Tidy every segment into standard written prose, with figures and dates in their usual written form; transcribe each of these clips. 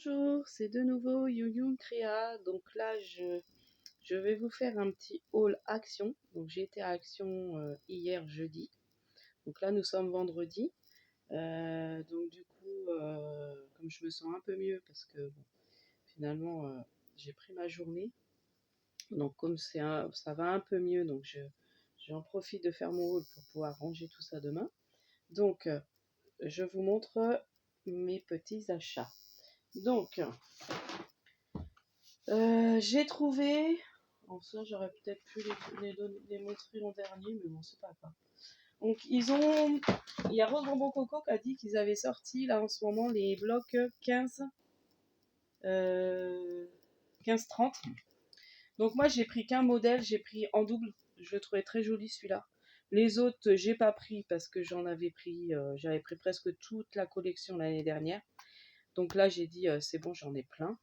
Bonjour, c'est de nouveau You Créa. Donc là, je vais vous faire un petit haul Action. Donc j'ai été à Action hier jeudi. Donc là, nous sommes vendredi. Donc du coup, comme je me sens un peu mieux parce que bon, finalement, j'ai pris ma journée. Donc comme ça va un peu mieux, donc j'en profite de faire mon haul pour pouvoir ranger tout ça demain. Donc je vous montre mes petits achats. Donc, j'ai trouvé. En ça, j'aurais peut-être pu les montrer en dernier, mais bon, c'est pas grave. Donc, il y a Rose Bonbon Coco qui a dit qu'ils avaient sorti là en ce moment les blocs 15, 15-30. Donc, moi, j'ai pris qu'un modèle, j'ai pris en double. Je le trouvais très joli celui-là. Les autres, j'ai pas pris parce que j'avais pris presque toute la collection l'année dernière. Donc là, j'ai dit, c'est bon, j'en ai plein.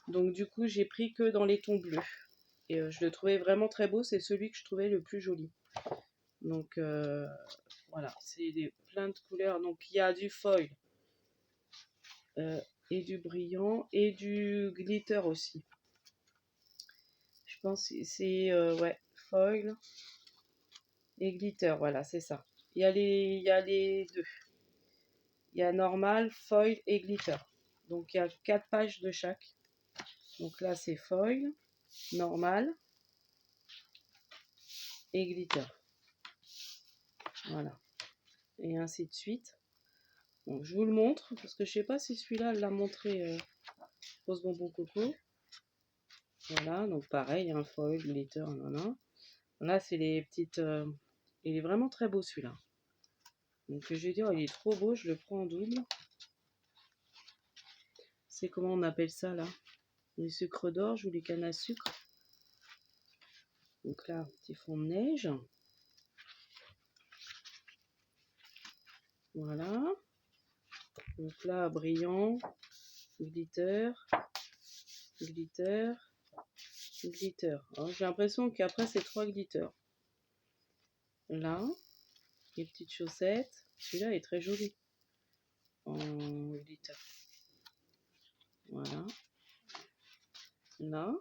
Donc du coup, j'ai pris que dans les tons bleus. Et je le trouvais vraiment très beau. C'est celui que je trouvais le plus joli. Donc voilà, c'est plein de couleurs. Donc il y a du foil et du brillant et du glitter aussi. Je pense que c'est ouais, foil et glitter. Voilà, c'est ça. Il y a les deux. Il y a normal, foil et glitter. Donc il y a 4 pages de chaque. Donc là, c'est foil, normal et glitter. Voilà. Et ainsi de suite. Donc, je vous le montre parce que je sais pas si celui-là l'a montré Rose Bonbon Coco. Voilà, donc pareil, un foil, glitter, nanana. Là, c'est les petites. Il est vraiment très beau celui-là. Donc je vais dire, il est trop beau, je le prends en double. C'est comment on appelle ça là? Les sucres d'orge ou les cannes à sucre. Donc là, petit fond de neige. Voilà. Donc là, brillant, glitter, glitter, glitter. J'ai l'impression qu'après, c'est 3 glitters. Là, les petites chaussettes. Celui-là est très joli. En glitter. Voilà. Là,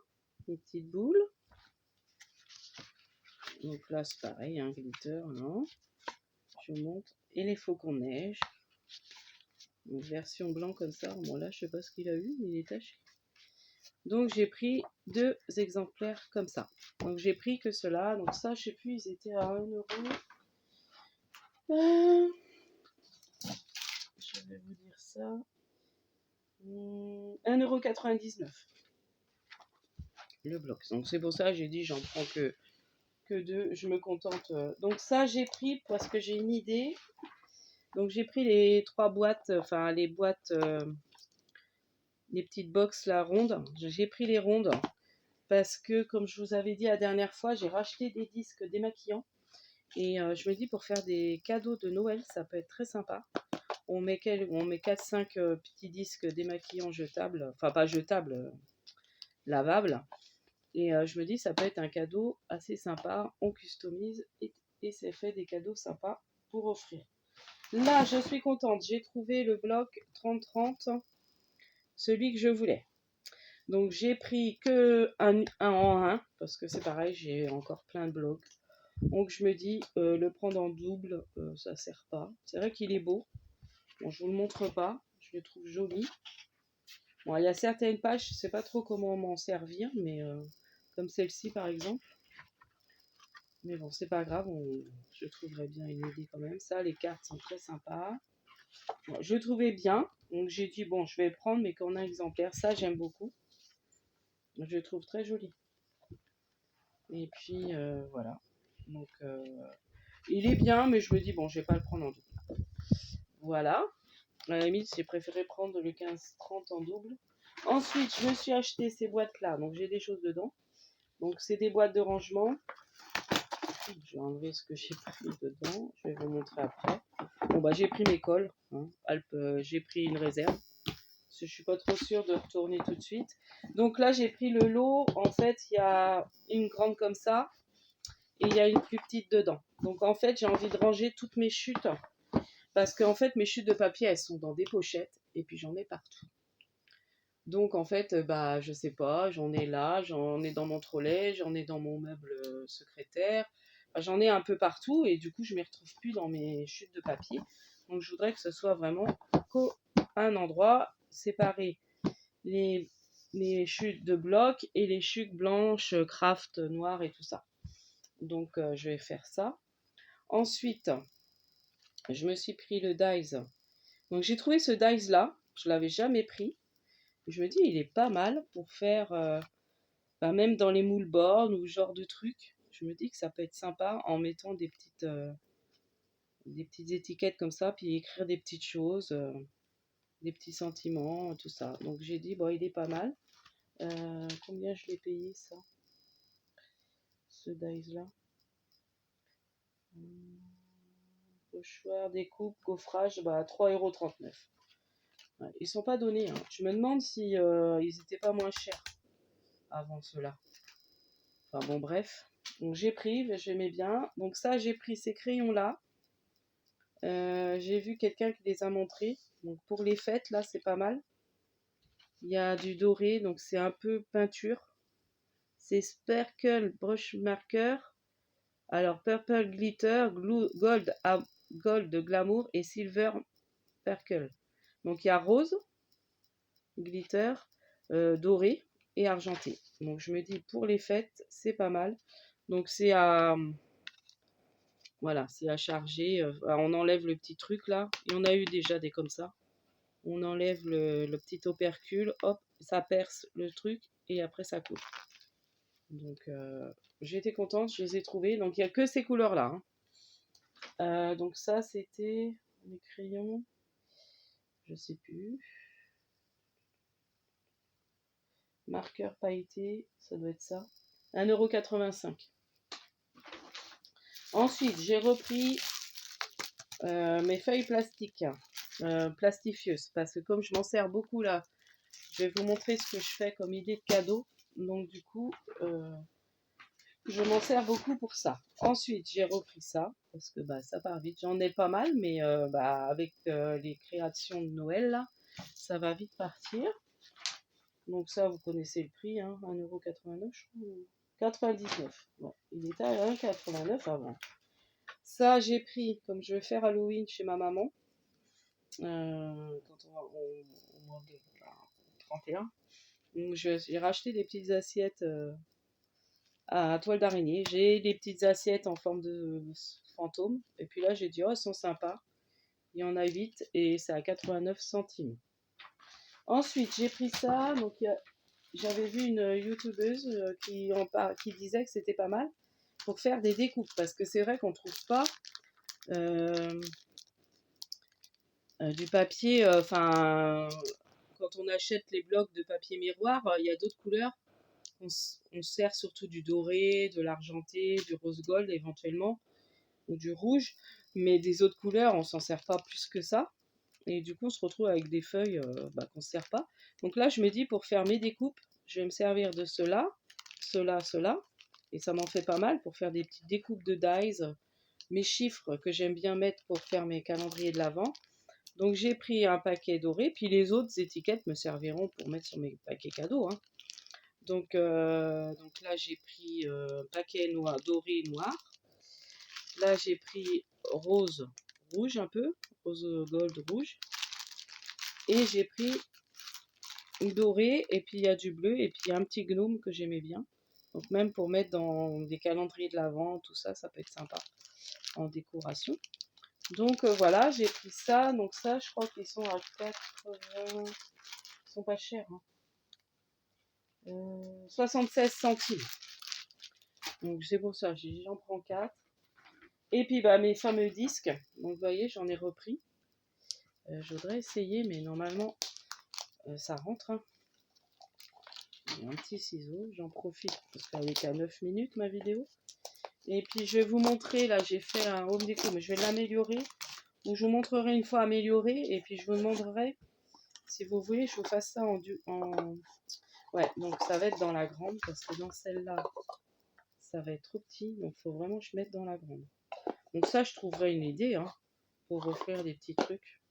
les petites boules. Donc là, c'est pareil, un glitter, non? Je vous montre. Et les flocons de neige. Une version blanc comme ça. Bon, là, je sais pas ce qu'il a eu, mais il est taché. Donc, j'ai pris 2 exemplaires comme ça. Donc, j'ai pris que cela. Donc, ça, je sais plus, ils étaient à 1 euro. Je vais vous dire ça. 1,99 €. Le bloc. Donc, c'est pour ça que j'ai dit, j'en prends que 2. Je me contente. Donc, ça, j'ai pris parce que j'ai une idée. Donc, j'ai pris les 3 boîtes, enfin, les boîtes. Les petites box là rondes, j'ai pris les rondes parce que comme je vous avais dit la dernière fois, j'ai racheté des disques démaquillants et je me dis pour faire des cadeaux de Noël, ça peut être très sympa. On met 4-5 petits disques démaquillants jetables, enfin pas jetables, lavables, et je me dis ça peut être un cadeau assez sympa, on customise et c'est fait des cadeaux sympas pour offrir. Là je suis contente, j'ai trouvé le bloc 30-30, celui que je voulais. Donc j'ai pris que un en un, parce que c'est pareil, j'ai encore plein de blocs. Donc je me dis, le prendre en double, ça sert pas. C'est vrai qu'il est beau. Bon, je vous le montre pas, je le trouve joli. Bon, il y a certaines pages, je sais pas trop comment m'en servir, mais comme celle-ci par exemple. Mais bon, c'est pas grave, je trouverai bien une idée quand même. Ça, les cartes sont très sympas. Bon, je trouvais bien, donc j'ai dit, bon, je vais prendre, mais qu'en un exemplaire. Ça, j'aime beaucoup. Je le trouve très joli. Et puis voilà. Donc il est bien, mais je me dis bon, je vais pas le prendre en double. Voilà. À la limite, j'ai préféré prendre le 15-30 en double. Ensuite, je me suis acheté ces boîtes-là. Donc j'ai des choses dedans. Donc c'est des boîtes de rangement. Je vais enlever ce que j'ai pris dedans. Je vais vous montrer après. Bon bah j'ai pris mes cols. Hein. J'ai pris une réserve. Parce que je suis pas trop sûre de retourner tout de suite. Donc là j'ai pris le lot. En fait, il y a une grande comme ça. Et il y a une plus petite dedans. Donc en fait, j'ai envie de ranger toutes mes chutes. Parce qu'en fait, mes chutes de papier, elles sont dans des pochettes. Et puis j'en ai partout. Donc en fait, bah, je sais pas, j'en ai là, j'en ai dans mon trolley, j'en ai dans mon meuble secrétaire, enfin, j'en ai un peu partout et du coup, je ne m'y retrouve plus dans mes chutes de papier. Donc je voudrais que ce soit vraiment qu'un endroit séparé. Les, les chutes de blocs et les chutes blanches, craft, noires et tout ça. Donc je vais faire ça. Ensuite, je me suis pris le dies. Donc j'ai trouvé ce dies là, je l'avais jamais pris. Je me dis, il est pas mal pour faire, bah, même dans les moules bornes ou ce genre de trucs. Je me dis que ça peut être sympa en mettant des petites étiquettes comme ça, puis écrire des petites choses, des petits sentiments, tout ça. Donc j'ai dit, bon, il est pas mal. Combien je l'ai payé ça, ce dies là? Pochoir, découpe, coffrage, bah 3,39 €. Ouais, ils sont pas donnés, hein. Je me demande si ils étaient pas moins chers avant cela. Enfin bon, bref. Donc j'ai pris, j'aimais bien. Donc ça, j'ai pris ces crayons-là. J'ai vu quelqu'un qui les a montrés. Donc pour les fêtes, là, c'est pas mal. Il y a du doré, donc c'est un peu peinture. C'est Sparkle Brush Marker. Alors Purple Glitter, Gold Glamour et Silver Sparkle. Donc il y a rose, glitter, doré et argenté. Donc je me dis pour les fêtes, c'est pas mal. Donc c'est à... Voilà, c'est à charger. On enlève le petit truc là. Il y en a eu déjà des comme ça. On enlève le petit opercule, hop, ça perce le truc et après ça coupe. Donc j'ai été contente, je les ai trouvés. Donc il n'y a que ces couleurs-là, hein. Donc ça c'était mes crayons, je sais plus. Marqueur pailleté, ça doit être ça. 1,85 €. Ensuite j'ai repris mes feuilles plastiques, plastifieuses, parce que comme je m'en sers beaucoup là, je vais vous montrer ce que je fais comme idée de cadeau. Donc du coup, je m'en sers beaucoup pour ça. Ensuite, j'ai repris ça, parce que bah, ça part vite. J'en ai pas mal, mais bah, avec les créations de Noël, là, ça va vite partir. Donc ça, vous connaissez le prix, hein, 1,89 €, je crois. 99. Bon, il était à 1,89 € avant. Ça, j'ai pris, comme je vais faire Halloween chez ma maman, quand on va au mois de 31. Donc j'ai racheté des petites assiettes à toile d'araignée. J'ai des petites assiettes en forme de fantôme. Et puis là, j'ai dit, oh, elles sont sympas. Il y en a 8 et c'est à 89 centimes. Ensuite, j'ai pris ça. Donc, j'avais vu une youtubeuse qui disait que c'était pas mal pour faire des découpes. Parce que c'est vrai qu'on ne trouve pas du papier. Enfin, quand on achète les blocs de papier miroir, il y a d'autres couleurs. On sert surtout du doré, de l'argenté, du rose gold éventuellement, ou du rouge, mais des autres couleurs, on s'en sert pas plus que ça. Et du coup, on se retrouve avec des feuilles qu'on ne sert pas. Donc là, je me dis, pour faire mes découpes, je vais me servir de cela, cela, et ça m'en fait pas mal pour faire des petites découpes de dies, mes chiffres que j'aime bien mettre pour faire mes calendriers de l'Avent. Donc j'ai pris un paquet doré, puis les autres étiquettes me serviront pour mettre sur mes paquets cadeaux, hein. Donc là, j'ai pris paquet noir, doré noir. Là, j'ai pris rose rouge un peu, rose gold rouge. Et j'ai pris doré, et puis il y a du bleu, et puis il y a un petit gnome que j'aimais bien. Donc même pour mettre dans des calendriers de l'Avent, tout ça, ça peut être sympa en décoration. Donc voilà, j'ai pris ça. Donc ça, je crois qu'ils sont à 80... Ils sont pas chers, hein. 76 centimes. Donc c'est pour ça, j'en prends 4. Et puis bah, mes fameux disques, donc vous voyez, j'en ai repris. Je voudrais essayer, mais normalement, ça rentre, hein. J'ai un petit ciseau, j'en profite parce qu'elle est qu'à 9 minutes ma vidéo. Et puis je vais vous montrer, là j'ai fait un home déco, mais je vais l'améliorer. Donc je vous montrerai une fois amélioré, et puis je vous demanderai, si vous voulez, je vous fasse ça en... Ouais, donc ça va être dans la grande, parce que dans celle-là, ça va être trop petit, donc il faut vraiment que je mette dans la grande. Donc ça, je trouverai une idée, hein, pour offrir des petits trucs.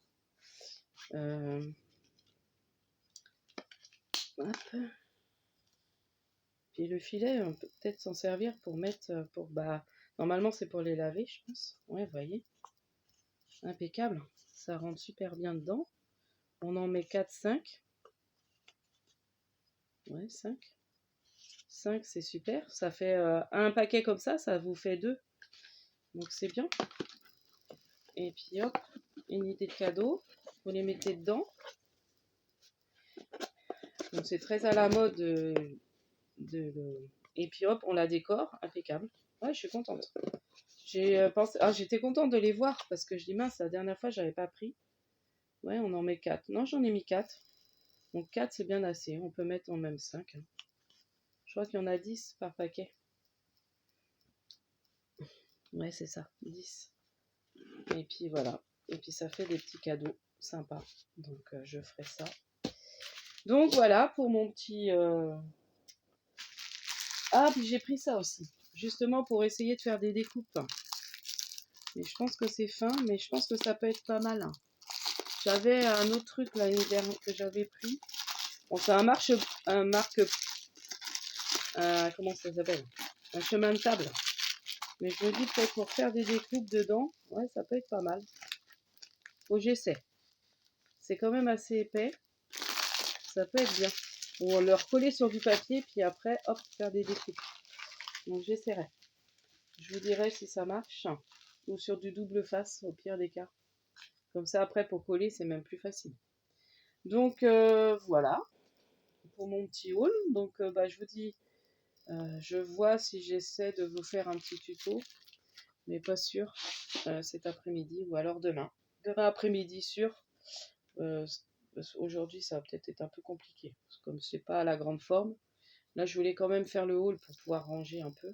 Hop. Puis le filet, on peut peut-être s'en servir pour mettre, normalement c'est pour les laver, je pense. Ouais, vous voyez, impeccable. Ça rentre super bien dedans. On en met 4-5. Ouais, 5. 5, c'est super. Ça fait un paquet comme ça vous fait 2. Donc c'est bien. Et puis hop, une idée de cadeau. Vous les mettez dedans. Donc c'est très à la mode et puis hop, on la décore, impeccable. Ouais, je suis contente. J'ai pensé, j'étais contente de les voir parce que je dis mince, la dernière fois j'avais pas pris. Ouais, on en met 4. Non, j'en ai mis 4. Donc 4 c'est bien assez. On peut mettre en même 5. Je crois qu'il y en a 10 par paquet. Ouais, c'est ça, 10. Et puis voilà. Et puis ça fait des petits cadeaux sympas. Donc je ferai ça. Donc voilà pour mon petit... Ah, puis j'ai pris ça aussi. Justement pour essayer de faire des découpes. Mais je pense que c'est fin, mais je pense que ça peut être pas mal. J'avais un autre truc l'année dernière que j'avais pris. Bon, c'est comment ça s'appelle? Un chemin de table. Mais je me dis peut-être pour faire des découpes dedans, ouais, ça peut être pas mal. Faut que j'essaie. C'est quand même assez épais. Ça peut être bien. Ou le recoller sur du papier, puis après, hop, faire des découpes. Donc j'essaierai. Je vous dirai si ça marche. Ou sur du double face, au pire des cas. Comme ça, après, pour coller, c'est même plus facile. Donc, voilà. Pour mon petit haul. Donc, je vous dis, je vois si j'essaie de vous faire un petit tuto. Mais pas sûr. Cet après-midi ou alors demain. Demain après-midi, sûr. Aujourd'hui, ça va peut-être être un peu compliqué. Parce que comme c'est pas à la grande forme. Là, je voulais quand même faire le haul pour pouvoir ranger un peu.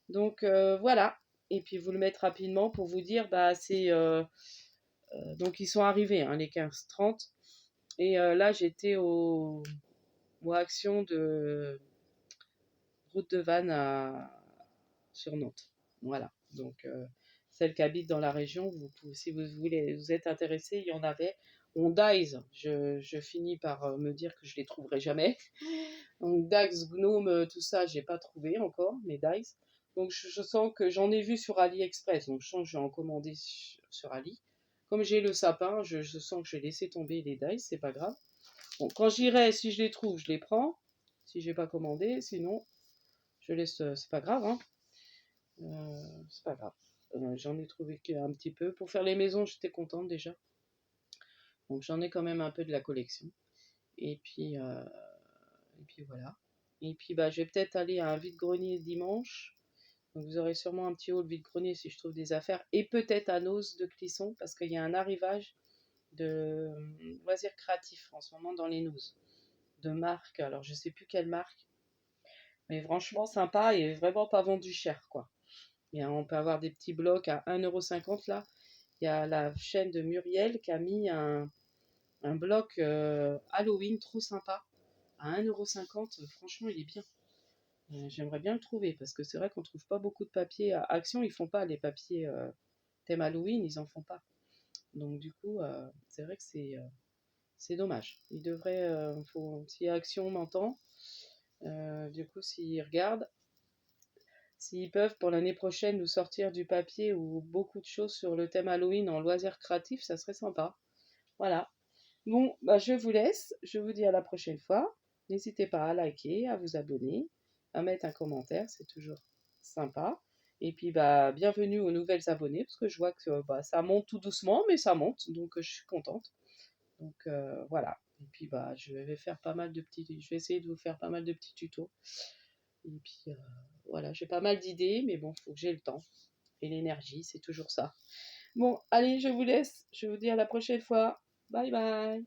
Donc, voilà. Et puis, vous le mettre rapidement pour vous dire, c'est... donc, ils sont arrivés, hein, les 15-30. Et là, j'étais aux actions de route de Vannes sur Nantes. Voilà. Donc, celles qui habitent dans la région, si vous voulez, vous êtes intéressés, il y en avait. On Dice, je finis par me dire que je les trouverai jamais. Donc Dax, Gnome, tout ça, j'ai pas trouvé encore, mais Dice. Donc je sens que j'en ai vu sur AliExpress, donc je sens que j'ai en commandé sur Ali. Comme j'ai le sapin, je sens que je vais laisser tomber les Dice, c'est pas grave. Bon, quand j'irai, si je les trouve, je les prends. Si j'ai pas commandé, sinon, je laisse, c'est pas grave, hein. C'est pas grave. J'en ai trouvé qu'un petit peu. Pour faire les maisons, j'étais contente déjà. Donc j'en ai quand même un peu de la collection. Et puis voilà. Et puis je vais peut-être aller à un vide-grenier dimanche. Donc vous aurez sûrement un petit haul vide-grenier si je trouve des affaires. Et peut-être à Noz de Clisson parce qu'il y a un arrivage de loisirs créatifs en ce moment dans les Noz. De marque, alors je sais plus quelle marque. Mais franchement sympa et vraiment pas vendu cher quoi. Et on peut avoir des petits blocs à 1,50 € là. Il y a la chaîne de Muriel qui a mis un bloc Halloween trop sympa à 1,50 €. Franchement, il est bien. J'aimerais bien le trouver parce que c'est vrai qu'on trouve pas beaucoup de papiers. À Action, ils font pas les papiers thème Halloween, ils en font pas. Donc du coup, c'est vrai que c'est dommage. Ils devraient, si Action m'entend, du coup, s'ils regardent, s'ils peuvent pour l'année prochaine nous sortir du papier ou beaucoup de choses sur le thème Halloween en loisirs créatifs, ça serait sympa. Voilà. Bon, je vous laisse. Je vous dis à la prochaine fois. N'hésitez pas à liker, à vous abonner, à mettre un commentaire, c'est toujours sympa. Et puis, bienvenue aux nouvelles abonnés, parce que je vois que ça monte tout doucement, mais ça monte, donc je suis contente. Donc voilà. Et puis, je vais essayer de vous faire pas mal de petits tutos. Et puis, voilà, j'ai pas mal d'idées, mais bon, il faut que j'ai le temps. Et l'énergie, c'est toujours ça. Bon, allez, je vous laisse. Je vous dis à la prochaine fois. Bye bye.